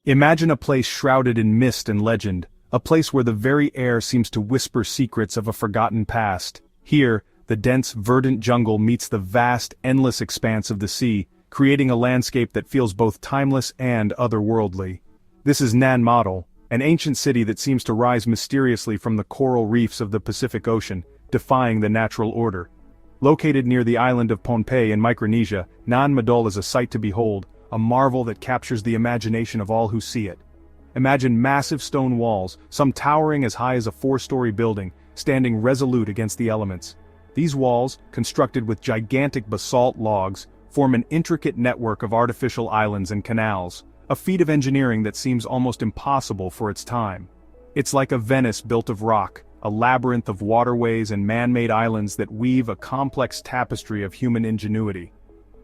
Imagine a place shrouded in mist and legend, a place where the very air seems to whisper secrets of a forgotten past. Here, the dense, verdant jungle meets the vast, endless expanse of the sea, creating a landscape that feels both timeless and otherworldly. This is Nan Madol, an ancient city that seems to rise mysteriously from the coral reefs of the Pacific Ocean, defying the natural order. Located near the island of Pohnpei in Micronesia, Nan Madol is a sight to behold, a marvel that captures the imagination of all who see it. Imagine massive stone walls, some towering as high as a 4-story building, standing resolute against the elements. These walls, constructed with gigantic basalt logs, form an intricate network of artificial islands and canals, a feat of engineering that seems almost impossible for its time. It's like a Venice built of rock, a labyrinth of waterways and man-made islands that weave a complex tapestry of human ingenuity.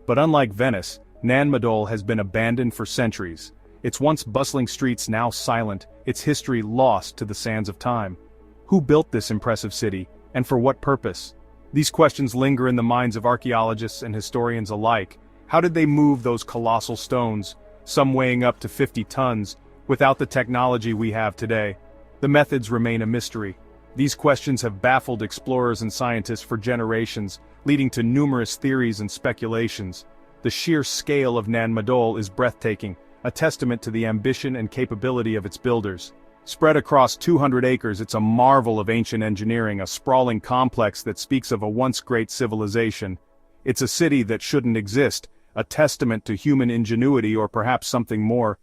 But unlike Venice, Nan Madol has been abandoned for centuries, its once bustling streets now silent, its history lost to the sands of time. Who built this impressive city, and for what purpose? These questions linger in the minds of archaeologists and historians alike. How did they move those colossal stones, some weighing up to 50 tons, without the technology we have today? The methods remain a mystery. These questions have baffled explorers and scientists for generations, leading to numerous theories and speculations. The sheer scale of Nan Madol is breathtaking, a testament to the ambition and capability of its builders. Spread across 200 acres, it's a marvel of ancient engineering, a sprawling complex that speaks of a once great civilization. It's a city that shouldn't exist, a testament to human ingenuity or perhaps something more.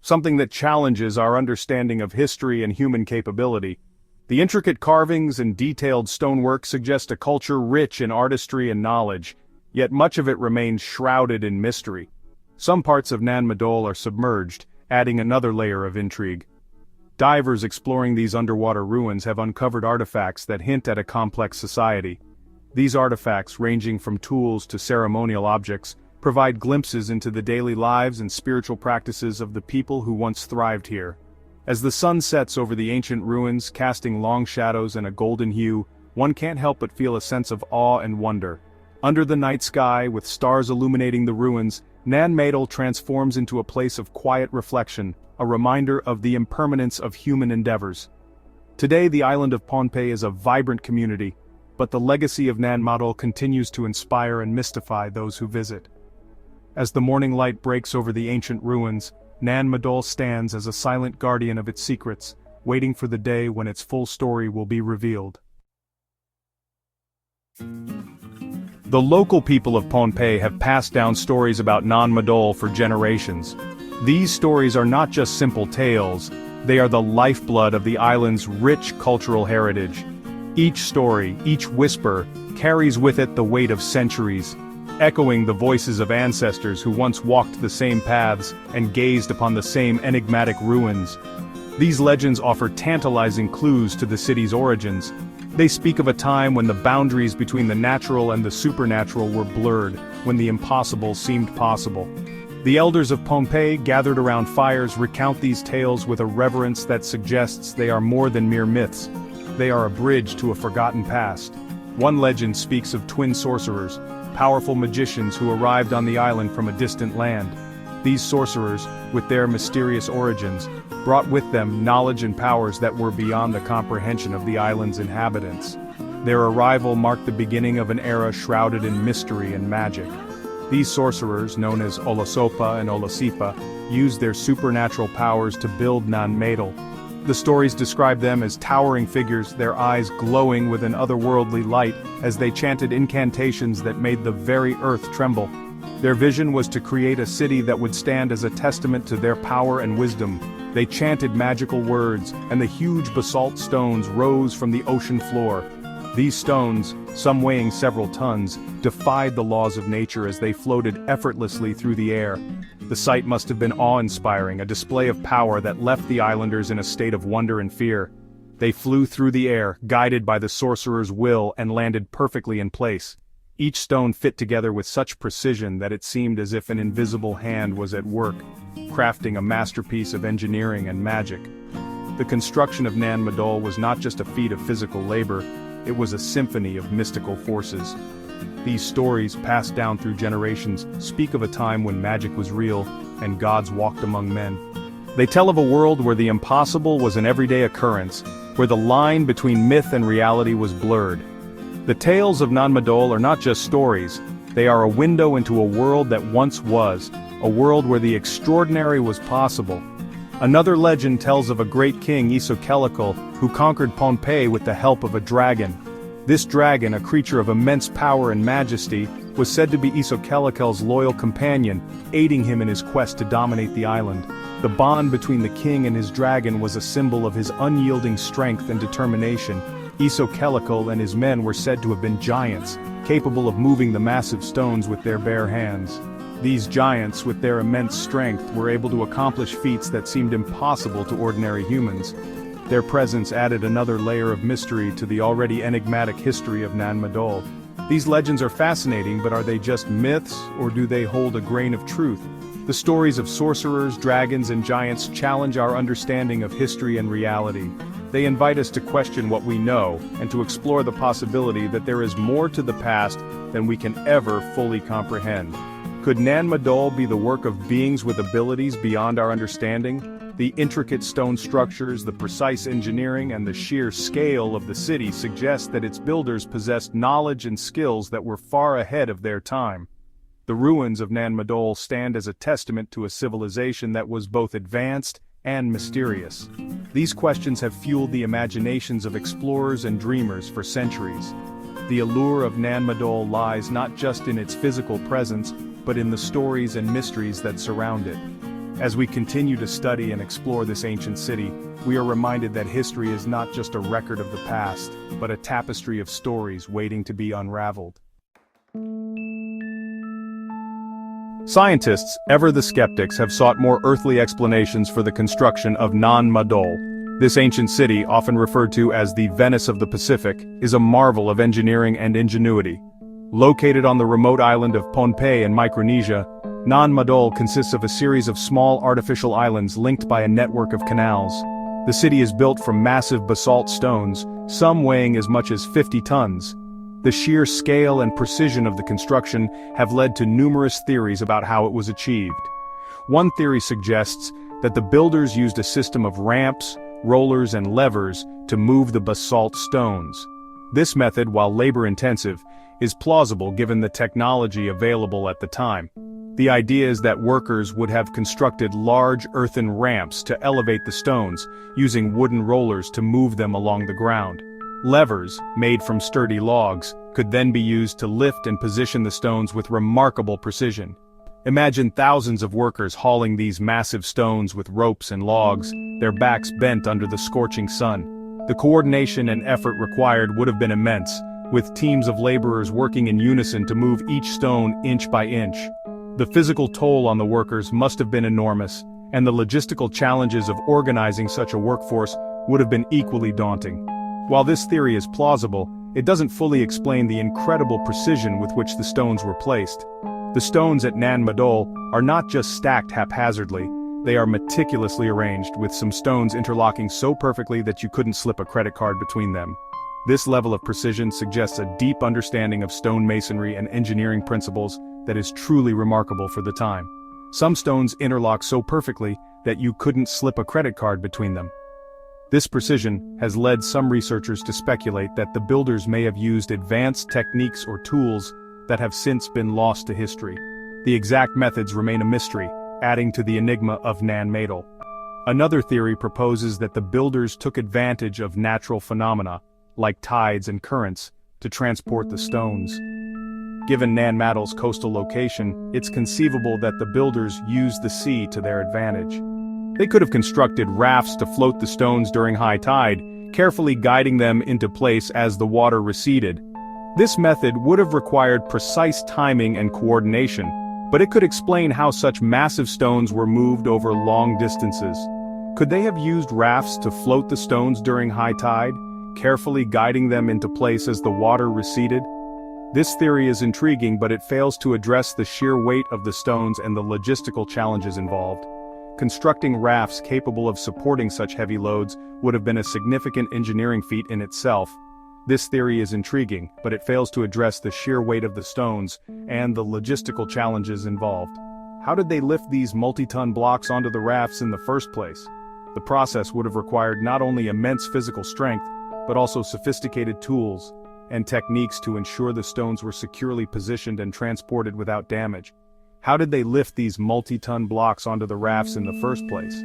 Something that challenges our understanding of history and human capability. The intricate carvings and detailed stonework suggest a culture rich in artistry and knowledge, yet much of it remains shrouded in mystery. Some parts of Nan Madol are submerged, adding another layer of intrigue. Divers exploring these underwater ruins have uncovered artifacts that hint at a complex society. These artifacts, ranging from tools to ceremonial objects, provide glimpses into the daily lives and spiritual practices of the people who once thrived here. As the sun sets over the ancient ruins, casting long shadows and a golden hue, one can't help but feel a sense of awe and wonder. Under the night sky, with stars illuminating the ruins, Nan Madol transforms into a place of quiet reflection, a reminder of the impermanence of human endeavors. Today the island of Pohnpei is a vibrant community, but the legacy of Nan Madol continues to inspire and mystify those who visit. As the morning light breaks over the ancient ruins, Nan Madol stands as a silent guardian of its secrets, waiting for the day when its full story will be revealed. The local people of Pohnpei have passed down stories about Nan Madol for generations. These stories are not just simple tales, they are the lifeblood of the island's rich cultural heritage. Each story, each whisper, carries with it the weight of centuries, echoing the voices of ancestors who once walked the same paths and gazed upon the same enigmatic ruins. These legends offer tantalizing clues to the city's origins. They speak of a time when the boundaries between the natural and the supernatural were blurred, when the impossible seemed possible. The elders of Pohnpei, gathered around fires, recount these tales with a reverence that suggests they are more than mere myths. They are a bridge to a forgotten past. One legend speaks of twin sorcerers, powerful magicians who arrived on the island from a distant land. These sorcerers, with their mysterious origins, brought with them knowledge and powers that were beyond the comprehension of the island's inhabitants. Their arrival marked the beginning of an era shrouded in mystery and magic. These sorcerers, known as Olasopa and Olasipa, used their supernatural powers to build Nan Madol. The stories describe them as towering figures, their eyes glowing with an otherworldly light as they chanted incantations that made the very earth tremble. Their vision was to create a city that would stand as a testament to their power and wisdom. They chanted magical words, and the huge basalt stones rose from the ocean floor. These stones, some weighing several tons, defied the laws of nature as they floated effortlessly through the air. The sight must have been awe-inspiring, a display of power that left the islanders in a state of wonder and fear. They flew through the air, guided by the sorcerer's will, and landed perfectly in place. Each stone fit together with such precision that it seemed as if an invisible hand was at work, crafting a masterpiece of engineering and magic. The construction of Nan Madol was not just a feat of physical labor, it was a symphony of mystical forces. These stories, passed down through generations, speak of a time when magic was real, and gods walked among men. They tell of a world where the impossible was an everyday occurrence, where the line between myth and reality was blurred. The tales of Nan Madol are not just stories, they are a window into a world that once was, a world where the extraordinary was possible. Another legend tells of a great king Isokelical who conquered Pompeii with the help of a dragon. This dragon, a creature of immense power and majesty, was said to be Isokelical's loyal companion, aiding him in his quest to dominate the island. The bond between the king and his dragon was a symbol of his unyielding strength and determination. Isokelical and his men were said to have been giants, capable of moving the massive stones with their bare hands. These giants, with their immense strength, were able to accomplish feats that seemed impossible to ordinary humans. Their presence added another layer of mystery to the already enigmatic history of Nan Madol. These legends are fascinating, but are they just myths, or do they hold a grain of truth? The stories of sorcerers, dragons, and giants challenge our understanding of history and reality. They invite us to question what we know, and to explore the possibility that there is more to the past than we can ever fully comprehend. Could Nan Madol be the work of beings with abilities beyond our understanding? The intricate stone structures, the precise engineering, and the sheer scale of the city suggest that its builders possessed knowledge and skills that were far ahead of their time. The ruins of Nan Madol stand as a testament to a civilization that was both advanced and mysterious. These questions have fueled the imaginations of explorers and dreamers for centuries. The allure of Nan Madol lies not just in its physical presence, but in the stories and mysteries that surround it. As we continue to study and explore this ancient city, we are reminded that history is not just a record of the past, but a tapestry of stories waiting to be unraveled. Scientists, ever the skeptics, have sought more earthly explanations for the construction of Nan Madol. This ancient city, often referred to as the Venice of the Pacific, is a marvel of engineering and ingenuity. Located on the remote island of Pompeii in Micronesia, Nan Madol consists of a series of small artificial islands linked by a network of canals. The city is built from massive basalt stones, some weighing as much as 50 tons. The sheer scale and precision of the construction have led to numerous theories about how it was achieved. One theory suggests that the builders used a system of ramps, rollers, and levers to move the basalt stones. This method, while labor-intensive, is plausible given the technology available at the time. The idea is that workers would have constructed large earthen ramps to elevate the stones, using wooden rollers to move them along the ground. Levers, made from sturdy logs, could then be used to lift and position the stones with remarkable precision. Imagine thousands of workers hauling these massive stones with ropes and logs, their backs bent under the scorching sun. The coordination and effort required would have been immense, with teams of laborers working in unison to move each stone inch by inch. The physical toll on the workers must have been enormous, and the logistical challenges of organizing such a workforce would have been equally daunting. While this theory is plausible, it doesn't fully explain the incredible precision with which the stones were placed. The stones at Nan Madol are not just stacked haphazardly, they are meticulously arranged, with some stones interlocking so perfectly that you couldn't slip a credit card between them. This level of precision suggests a deep understanding of stone masonry and engineering principles that is truly remarkable for the time. Some stones interlock so perfectly that you couldn't slip a credit card between them. This precision has led some researchers to speculate that the builders may have used advanced techniques or tools that have since been lost to history. The exact methods remain a mystery, adding to the enigma of Nan Madol. Another theory proposes that the builders took advantage of natural phenomena, like tides and currents, to transport the stones. Given Nan Madol's coastal location, it's conceivable that the builders used the sea to their advantage. They could have constructed rafts to float the stones during high tide, carefully guiding them into place as the water receded. This method would have required precise timing and coordination, but it could explain how such massive stones were moved over long distances. Could they have used rafts to float the stones during high tide, carefully guiding them into place as the water receded? This theory is intriguing, but it fails to address the sheer weight of the stones and the logistical challenges involved. Constructing rafts capable of supporting such heavy loads would have been a significant engineering feat in itself. This theory is intriguing, but it fails to address the sheer weight of the stones and the logistical challenges involved. How did they lift these multi-ton blocks onto the rafts in the first place? The process would have required not only immense physical strength, but also sophisticated tools and techniques to ensure the stones were securely positioned and transported without damage. How did they lift these multi-ton blocks onto the rafts in the first place?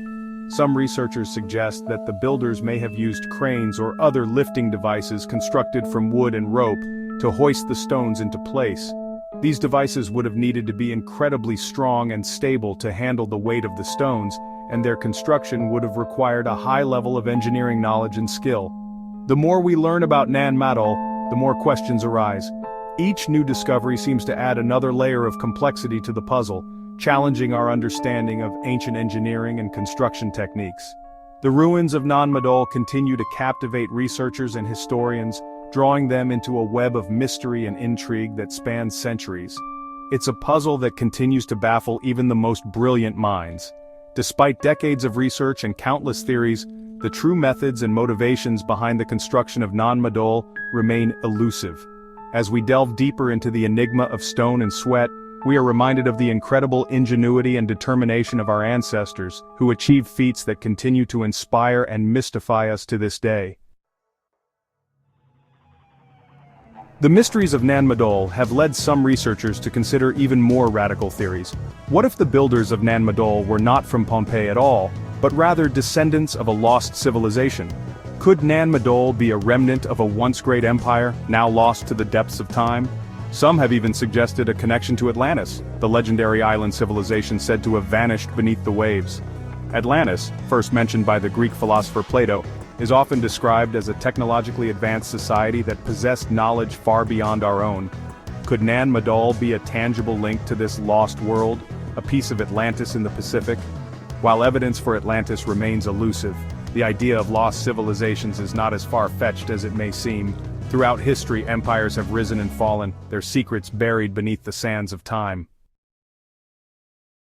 Some researchers suggest that the builders may have used cranes or other lifting devices constructed from wood and rope to hoist the stones into place. These devices would have needed to be incredibly strong and stable to handle the weight of the stones, and their construction would have required a high level of engineering knowledge and skill. The more we learn about Nan Madol, the more questions arise. Each new discovery seems to add another layer of complexity to the puzzle, challenging our understanding of ancient engineering and construction techniques. The ruins of Nan Madol continue to captivate researchers and historians, drawing them into a web of mystery and intrigue that spans centuries. It's a puzzle that continues to baffle even the most brilliant minds. Despite decades of research and countless theories, the true methods and motivations behind the construction of Nan Madol remain elusive. As we delve deeper into the enigma of stone and sweat, we are reminded of the incredible ingenuity and determination of our ancestors, who achieved feats that continue to inspire and mystify us to this day. The mysteries of Nan Madol have led some researchers to consider even more radical theories. What if the builders of Nan Madol were not from Pompeii at all, but rather descendants of a lost civilization? Could Nan Madol be a remnant of a once great empire, now lost to the depths of time? Some have even suggested a connection to Atlantis, the legendary island civilization said to have vanished beneath the waves. Atlantis, first mentioned by the Greek philosopher Plato, is often described as a technologically advanced society that possessed knowledge far beyond our own. Could Nan Madol be a tangible link to this lost world, a piece of Atlantis in the Pacific? While evidence for Atlantis remains elusive, the idea of lost civilizations is not as far-fetched as it may seem. Throughout history, empires have risen and fallen, their secrets buried beneath the sands of time.